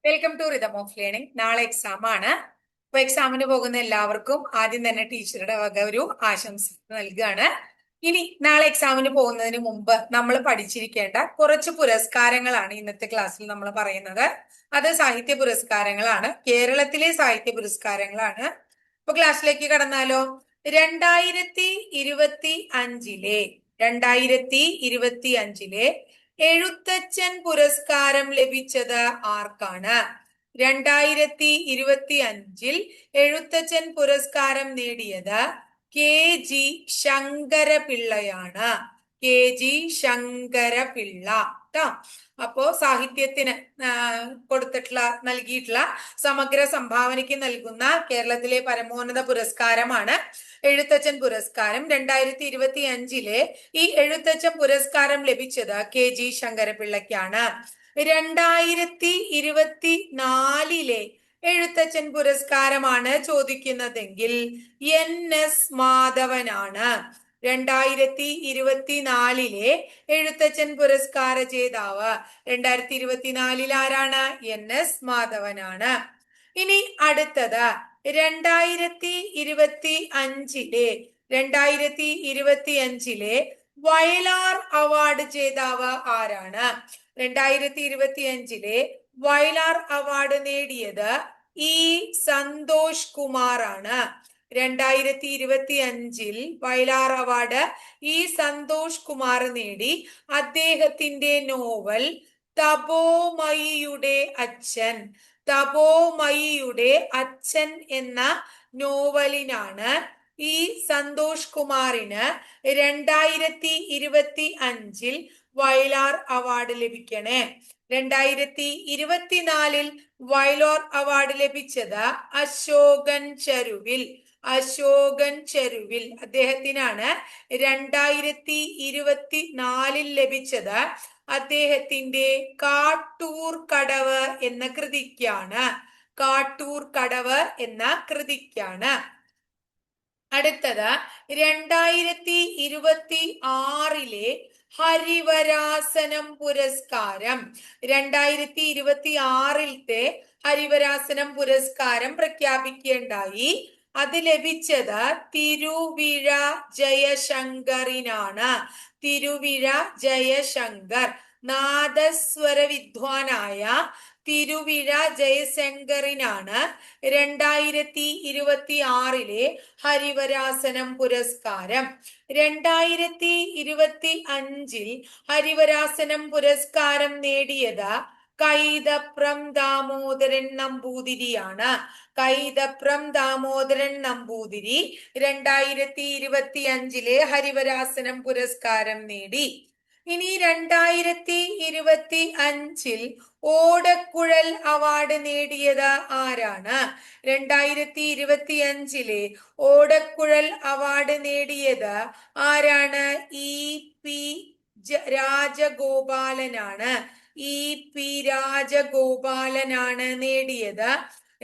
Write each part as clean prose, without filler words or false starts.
Welcome to rhythm of learning. നാളെ exam ആണ്. അപ്പൊ എക്സാമിന് പോകുന്ന എല്ലാവർക്കും ആദ്യം തന്നെ ടീച്ചറുടെ വക ഒരു ആശംസ നൽകുകയാണ്. ഇനി നാളെ എക്സാമിന് പോകുന്നതിന് മുമ്പ് നമ്മൾ പഠിച്ചിരിക്കേണ്ട കുറച്ച് പുരസ്കാരങ്ങളാണ് ഇന്നത്തെ ക്ലാസ്സിൽ നമ്മൾ പറയുന്നത്. അത് സാഹിത്യ പുരസ്കാരങ്ങളാണ്, കേരളത്തിലെ സാഹിത്യ പുരസ്കാരങ്ങളാണ്. അപ്പൊ ക്ലാസ്സിലേക്ക് കടന്നാലോ? 2025 എഴുത്തച്ഛൻ പുരസ്കാരം ലഭിച്ചത് ആർക്കാണ്? 2025 എഴുത്തച്ഛൻ പുരസ്കാരം നേടിയത് കെ ജി ശങ്കരപിള്ളയാണ്. കെ ജി ശങ്കരപിള്ള ട്ടോ. അപ്പോ സാഹിത്യത്തിന് നൽകിയിട്ടുള്ള സമഗ്ര സംഭാവനയ്ക്ക് നൽകുന്ന കേരളത്തിലെ പരമോന്നത പുരസ്കാരമാണ് എഴുത്തച്ഛൻ പുരസ്കാരം. 2025 ഈ എഴുത്തച്ഛൻ പുരസ്കാരം ലഭിച്ചത് കെ ജി ശങ്കരപിള്ളയ്ക്കാണ്. 2024 എഴുത്തച്ഛൻ പുരസ്കാരമാണ് ചോദിക്കുന്നതെങ്കിൽ NS മാധവനാണ്. 2024 എഴുത്തച്ഛൻ പുരസ്കാര ജേതാവ് 2024 ആരാണ്? NS മാധവനാണ്. ഇനി അടുത്തത് 2025 വയലാർ അവാർഡ് ജേതാവ് ആരാണ്? 2025 വയലാർ അവാർഡ് നേടിയത് ഇ സന്തോഷ് കുമാർ ആണ്. 2025 വയലാർ അവാർഡ് ഇ സന്തോഷ് കുമാർ നേടി. അദ്ദേഹത്തിന്റെ നോവൽ തപോമയിയുടെ അച്ഛൻ, തപോമയിയുടെ അച്ഛൻ എന്ന നോവലിനാണ് ഈ സന്തോഷ് കുമാറിന് 2025 വയലാർ അവാർഡ് ലഭിക്കണേ. 2024 വയലാർ അവാർഡ് ലഭിച്ചത് അശോകൻ ചെരുവിൽ. അശോകൻ ചെരുവിൽ അദ്ദേഹത്തിനാണ് 2024 ലഭിച്ചത്. അദ്ദേഹത്തിന്റെ കാട്ടൂർ കടവ് എന്ന കൃതിക്കാണ്. കാട്ടൂർ കടവ് എന്ന കൃതിക്കാണ്. അടുത്തത് 2026 ഹരിവരാസനം പുരസ്കാരം. 2026 ഹരിവരാസനം പുരസ്കാരം പ്രഖ്യാപിക്കുകയുണ്ടായി. അത് ലഭിച്ചത് തിരുവിഴ ജയശങ്കറിനാണ്. തിരുവിഴ ജയശങ്കർ, നാദസ്വര വിദ്വാനായ തിരുവിഴ ജയശങ്കറിനാണ് 2026 ഹരിവരാസനം പുരസ്കാരം. 2025 ഹരിവരാസനം പുരസ്കാരം നേടിയത് കൈതപ്രം ദാമോദരൻ നമ്പൂതിരിയാണ്. കൈതപ്രം ദാമോദരൻ നമ്പൂതിരി 2025 ഹരിവരാസനം പുരസ്കാരം നേടി. ഇനി 2025 ഓടക്കുഴൽ അവാർഡ് നേടിയത് ആരാണ്? 2025 ഓടക്കുഴൽ അവാർഡ് നേടിയത് ആരാണ്? EP രാജഗോപാലനാണ്. EP രാജഗോപാലനാണ് നേടിയത്.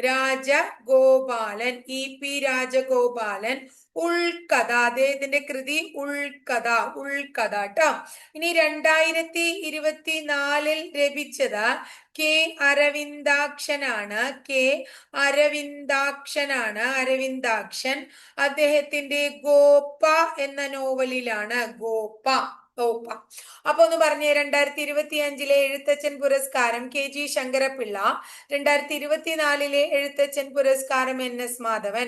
രാജഗോപാലൻ, EP രാജഗോപാലൻ. ഉൾക്കഥ, അദ്ദേഹത്തിന്റെ കൃതി ഉൾക്കഥ. ഉൾക്കഥ ട്ടോ. ഇനി 2024 ലഭിച്ചത് കെ അരവിന്ദാക്ഷനാണ്. കെ അരവിന്ദാക്ഷനാണ്. അരവിന്ദാക്ഷൻ അദ്ദേഹത്തിന്റെ ഗോപ എന്ന നോവലിലാണ്. ഗോപ. അപ്പൊ ഒന്ന് പറഞ്ഞേ, 2025 എഴുത്തച്ഛൻ പുരസ്കാരം കെ ജി ശങ്കരപിള്ള, 2024 എഴുത്തച്ഛൻ പുരസ്കാരം NS മാധവൻ,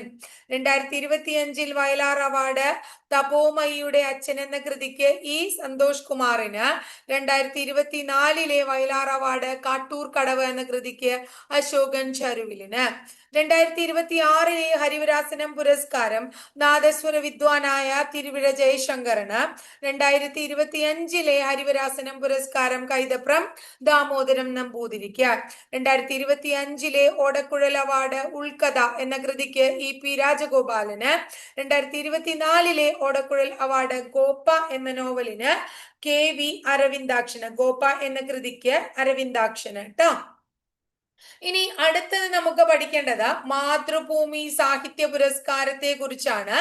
2025 വയലാർ അവാർഡ് തപോമയിയുടെ അച്ഛൻ എന്ന കൃതിക്ക് ഇ സന്തോഷ് കുമാറിന്, 2024 വയലാർ അവാർഡ് കാട്ടൂർ കടവ് എന്ന കൃതിക്ക് അശോകൻ ചരുവിലിന്, 2026 ഹരിവരാസനം പുരസ്കാരം നാദസ്വര വിദ്വാനായ തിരുവിഴ ജയശങ്കറിന്, 2025 ഹരിവരാസനം പുരസ്കാരം കൈതപ്രം ദാമോദരം നമ്പൂതിരിക്ക്, 2025 ഓടക്കുഴൽ അവാർഡ് ഉൾക്കഥ എന്ന കൃതിക്ക് EP രാജഗോപാലന്, 2024 ഓടക്കുഴൽ അവാർഡ് ഗോപ എന്ന നോവലിന് KV അരവിന്ദാക്ഷന്. ഗോപ എന്ന കൃതിക്ക് അരവിന്ദാക്ഷന് ട്ടോ. ഇനി അടുത്തത് നമുക്ക് പഠിക്കേണ്ടത് മാതൃഭൂമി സാഹിത്യ പുരസ്കാരത്തെ കുറിച്ചാണ്.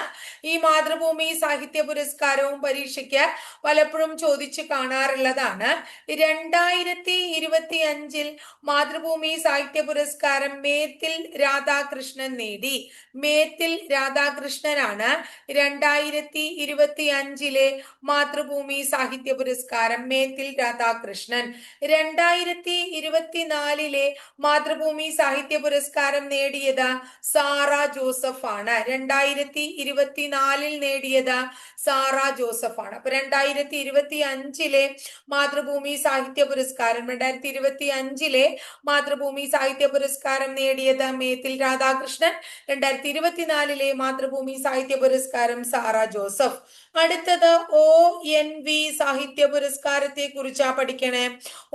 ഈ മാതൃഭൂമി സാഹിത്യ പുരസ്കാരവും പരീക്ഷയ്ക്ക് പലപ്പോഴും ചോദിച്ചു കാണാറുള്ളതാണ്. 2025 മാതൃഭൂമി സാഹിത്യ പുരസ്കാരം മേത്തിൽ രാധാകൃഷ്ണൻ നേടി. മേത്തിൽ രാധാകൃഷ്ണനാണ് 2025 മാതൃഭൂമി സാഹിത്യ പുരസ്കാരം. മേത്തിൽ രാധാകൃഷ്ണൻ. 2024 മാതൃഭൂമി സാഹിത്യ പുരസ്കാരം നേടിയത് സാറ ജോസഫ് ആണ്. 2024 നേടിയത് സാറ ജോസഫ് ആണ്. അപ്പൊ 2025 മാതൃഭൂമി സാഹിത്യ പുരസ്കാരം 2025 മാതൃഭൂമി സാഹിത്യ പുരസ്കാരം നേടിയത് മേത്തിൽ രാധാകൃഷ്ണൻ. 2024 മാതൃഭൂമി സാഹിത്യ പുരസ്കാരം സാറ ജോസഫ്. അടുത്തത് ONV സാഹിത്യ പുരസ്കാരത്തെ കുറിച്ചാ പഠിക്കണേ.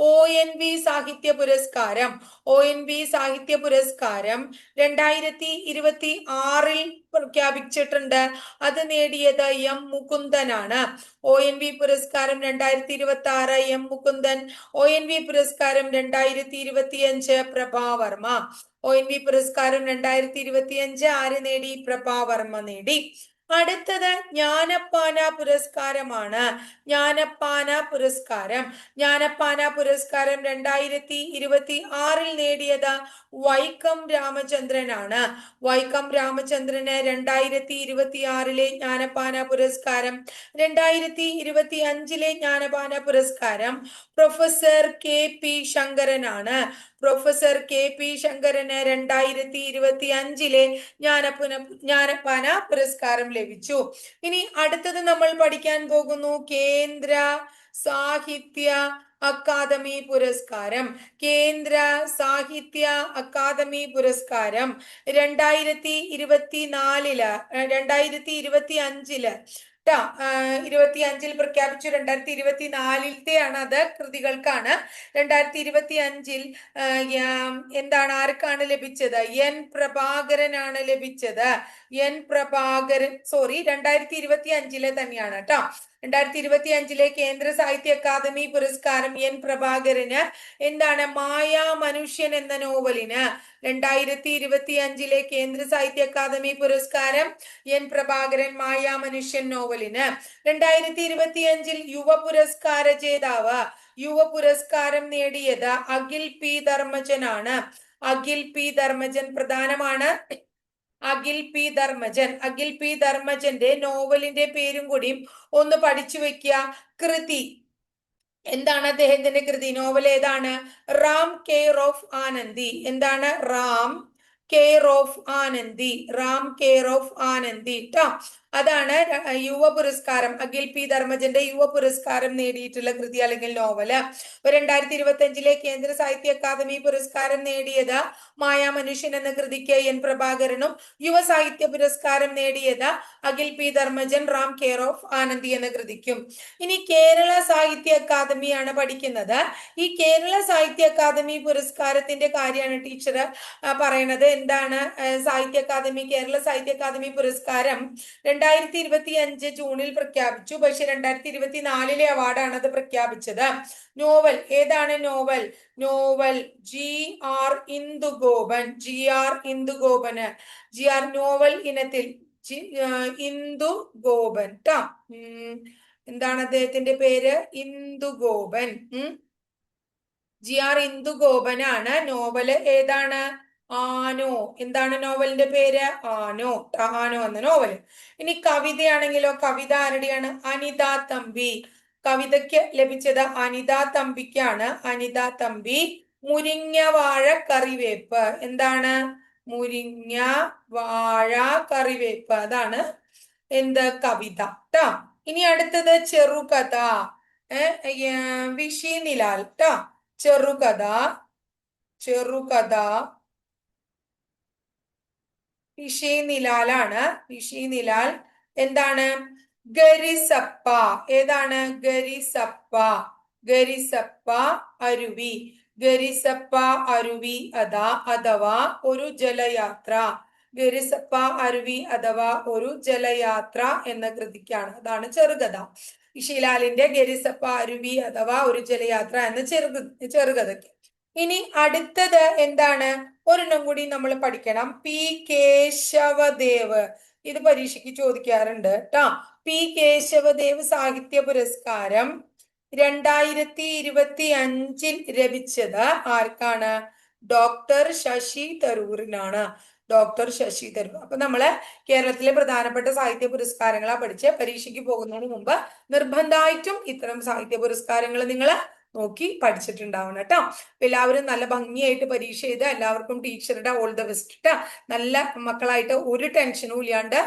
ONV സാഹിത്യ പുരസ്കാരം. ONV സാഹിത്യ പുരസ്കാരം 2026 പ്രഖ്യാപിച്ചിട്ടുണ്ട്. അത് നേടിയത് M മുകുന്ദനാണ്. ONV പുരസ്കാരം 2026 M മുകുന്ദൻ. ONV പുരസ്കാരം 2025 പ്രഭാവർമ്മ. ONV പുരസ്കാരം 2025 ആര് നേടി? പ്രഭാവർമ്മ നേടി. അടുത്തത് ജ്ഞാനപ്പാന പുരസ്കാരമാണ്. ജ്ഞാനപ്പാന പുരസ്കാരം. ജ്ഞാനപ്പാന പുരസ്കാരം 2026 നേടിയത് വൈക്കം രാമചന്ദ്രനാണ്. വൈക്കം രാമചന്ദ്രന് 2026 ജ്ഞാനപ്പാന പുരസ്കാരം. 2025 ജ്ഞാനപ്പാന പുരസ്കാരം പ്രൊഫസർ KP ശങ്കരനാണ്. പ്രൊഫസർ KP ശങ്കരന് 2025 ജ്ഞാനപ്പാന പുരസ്കാരം ലഭിച്ചു. ഇനി അടുത്തത് നമ്മൾ പഠിക്കാൻ പോകുന്നു കേന്ദ്ര സാഹിത്യ അക്കാദമി പുരസ്കാരം. കേന്ദ്ര സാഹിത്യ അക്കാദമി പുരസ്കാരം 2024 2025 2025 പ്രഖ്യാപിച്ചു. 2024 അത് കൃതികൾക്കാണ്. 2025 എന്താണ് ആർക്കാണ് ലഭിച്ചത്? N പ്രഭാകരനാണ് ലഭിച്ചത്. N പ്രഭാകരൻ 2025 തന്നെയാണ് കേട്ടോ. 2025 കേന്ദ്ര സാഹിത്യ അക്കാദമി പുരസ്കാരം N പ്രഭാകരന് എന്താണ്? മായാ മനുഷ്യൻ എന്ന നോവലിന്. 2025 കേന്ദ്ര സാഹിത്യ അക്കാദമി പുരസ്കാരം N പ്രഭാകരൻ മായാ മനുഷ്യൻ നോവലിന്. 2025 യുവ പുരസ്കാര ജേതാവ്. യുവ പുരസ്കാരം നേടിയത് അഖിൽ P ധർമ്മജനാണ്. അഖിൽ P ധർമ്മജൻ പ്രധാനമാണ്. അഖിൽ P ധർമ്മജൻ. അഖിൽ P ധർമ്മജന്റെ നോവലിന്റെ പേരും കൂടി ഒന്ന് പഠിച്ചു വെക്കുക. കൃതി എന്താണ് അദ്ദേഹത്തിന്റെ കൃതി? നോവൽ ഏതാണ്? Ram care of Anandi. എന്താണ്? Ram care of Anandi. Ram care of Anandi ട്ടോ. അതാണ് യുവ പുരസ്കാരം. അഖിൽ P ധർമ്മജന്റെ യുവ പുരസ്കാരം നേടിയിട്ടുള്ള കൃതി അല്ലെങ്കിൽ നോവല്. 2025 കേന്ദ്ര സാഹിത്യ അക്കാദമി പുരസ്കാരം നേടിയത് മായാ മനുഷ്യൻ എന്ന കൃതിക്ക് N പ്രഭാകരനും യുവ സാഹിത്യ പുരസ്കാരം നേടിയത് Akhil P Dharmajan Ram care of Anandi എന്ന കൃതിക്കും. ഇനി കേരള സാഹിത്യ അക്കാദമിയാണ് പഠിക്കുന്നത്. ഈ കേരള സാഹിത്യ അക്കാദമി പുരസ്കാരത്തിന്റെ കാര്യമാണ് ടീച്ചർ പറയണത്. എന്താണ് സാഹിത്യ അക്കാദമി? കേരള സാഹിത്യ അക്കാദമി പുരസ്കാരം 2025 ജൂണിൽ പ്രഖ്യാപിച്ചു. പക്ഷെ 2024 അവാർഡാണ് അത് പ്രഖ്യാപിച്ചത്. നോവൽ ഏതാണ്? Novel novel GR Indugopan. GR ഇന്ദുഗോപന്. GR novel ഇനത്തിൽ ഇന്ദുഗോപൻ ട്ടോ. എന്താണ് അദ്ദേഹത്തിന്റെ പേര്? ഇന്ദുഗോപൻ. GR ഇന്ദുഗോപനാണ്. നോവല് ഏതാണ്? ആനോ. എന്താണ് നോവലിന്റെ പേര്? ആനോ. ആനോ എന്ന നോവല്. ഇനി കവിതയാണെങ്കിലോ? കവിത ആരുടെയാണ്? അനിത തമ്പി. കവിതയ്ക്ക് ലഭിച്ചത് അനിത തമ്പിക്കാണ്. അനിത തമ്പി. മുരിങ്ങ വാഴ കറിവേപ്പ്. എന്താണ്? മുരിങ്ങ വാഴ കറിവേപ്പ്. അതാണ് എന്ത്? കവിത ട്ടോ. ഇനി അടുത്തത് ചെറുകഥ. വിഷി നിലാൽ ട്ടോ. ചെറുകഥ. ചെറുകഥ വിഷി നിലാലാണ്. വിഷി നിലാൽ. എന്താണ്? ഗരിസപ്പ. ഏതാണ്? ഗരിസപ്പ. ഗരിസപ്പ അരുവി. ഗരിസപ്പ അരുവി അഥവാ ഒരു ജലയാത്ര. ഗരിസപ്പ അരുവി അഥവാ ഒരു ജലയാത്ര എന്ന കൃതിക്കാണ്. അതാണ് ചെറുകഥ. വിഷിലാലിന്റെ ഗരിസപ്പ അരുവി അഥവാ ഒരു ജലയാത്ര എന്ന ചെറുകഥയ്ക്ക്. ഇനി അടുത്തത് എന്താണ്? ഒരെണ്ണം കൂടി നമ്മൾ പഠിക്കണം. പി കേശവദേവ്. ഇത് പരീക്ഷയ്ക്ക് ചോദിക്കാറുണ്ട് കേട്ടോ. പി കേശവദേവ് സാഹിത്യ പുരസ്കാരം 2025 ലഭിച്ചത് ആർക്കാണ്? ഡോക്ടർ ശശി തരൂരിനാണ്. ഡോക്ടർ ശശി തരൂർ. അപ്പൊ നമ്മള് കേരളത്തിലെ പ്രധാനപ്പെട്ട സാഹിത്യ പുരസ്കാരങ്ങളാ പഠിച്ച് പരീക്ഷയ്ക്ക് പോകുന്നതിന് മുമ്പ് നിർബന്ധമായിട്ടും ഇത്തരം സാഹിത്യ പുരസ്കാരങ്ങൾ നിങ്ങൾ നോക്കി പഠിച്ചിട്ടുണ്ടാവണം കേട്ടോ. അപ്പൊ എല്ലാവരും നല്ല ഭംഗിയായിട്ട് പരീക്ഷ ചെയ്ത് എല്ലാവർക്കും ടീച്ചറുടെ ഓൾ ദ ബെസ്റ്റ് കേട്ടോ. നല്ല മക്കളായിട്ട് ഒരു ടെൻഷനും ഇല്ലാണ്ട്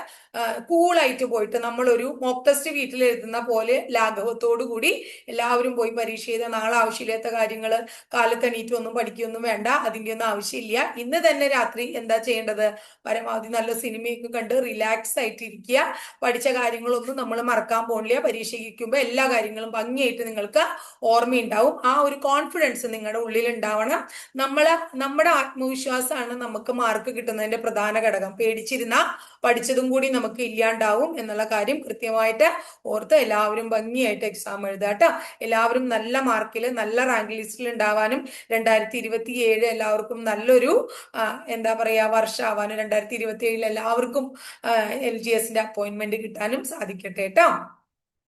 കൂളായിട്ട് പോയിട്ട് നമ്മളൊരു മോക്ക് ടെസ്റ്റ് വീട്ടിൽ എഴുതുന്ന പോലെ ലാഘവത്തോടു കൂടി എല്ലാവരും പോയി പരീക്ഷ ചെയ്ത് നാളെ ആവശ്യമില്ലാത്ത കാര്യങ്ങൾ കാലത്ത് എണീറ്റ് ഒന്നും പഠിക്കുകയൊന്നും വേണ്ട. അതിൻ്റെ ഒന്നും ആവശ്യമില്ല. ഇന്ന് തന്നെ രാത്രി എന്താ ചെയ്യേണ്ടത്? പരമാവധി നല്ല സിനിമയൊക്കെ കണ്ട് റിലാക്സ് ആയിട്ട് ഇരിക്കുക. പഠിച്ച കാര്യങ്ങളൊന്നും നമ്മൾ മറക്കാൻ പോണില്ല. പരീക്ഷയ്ക്കുമ്പോൾ എല്ലാ കാര്യങ്ങളും ഭംഗിയായിട്ട് നിങ്ങൾക്ക് ഓർമ്മയുണ്ടാവും. ആ ഒരു കോൺഫിഡൻസ് നിങ്ങളുടെ ഉള്ളിൽ ഉണ്ടാവണം. നമ്മുടെ ആത്മവിശ്വാസമാണ് നമുക്ക് മാർക്ക് കിട്ടുന്നതിന്റെ പ്രധാന ഘടകം. പേടിച്ചിരുന്ന പഠിച്ചതും കൂടി നമുക്ക് ഇല്ലാണ്ടാവും എന്നുള്ള കാര്യം കൃത്യമായിട്ട് ഓർത്ത് എല്ലാവരും ഭംഗിയായിട്ട് എക്സാം എഴുതാട്ടോ. എല്ലാവരും നല്ല മാർക്കിൽ നല്ല റാങ്ക് ലിസ്റ്റിൽ ഉണ്ടാവാനും 2027 എല്ലാവർക്കും നല്ലൊരു എന്താ പറയാ വർഷമാവാനും 2027 എല്ലാവർക്കും LGSന്റെ അപ്പോയിന്റ്മെന്റ് കിട്ടാനും സാധിക്കട്ടെ കേട്ടോ.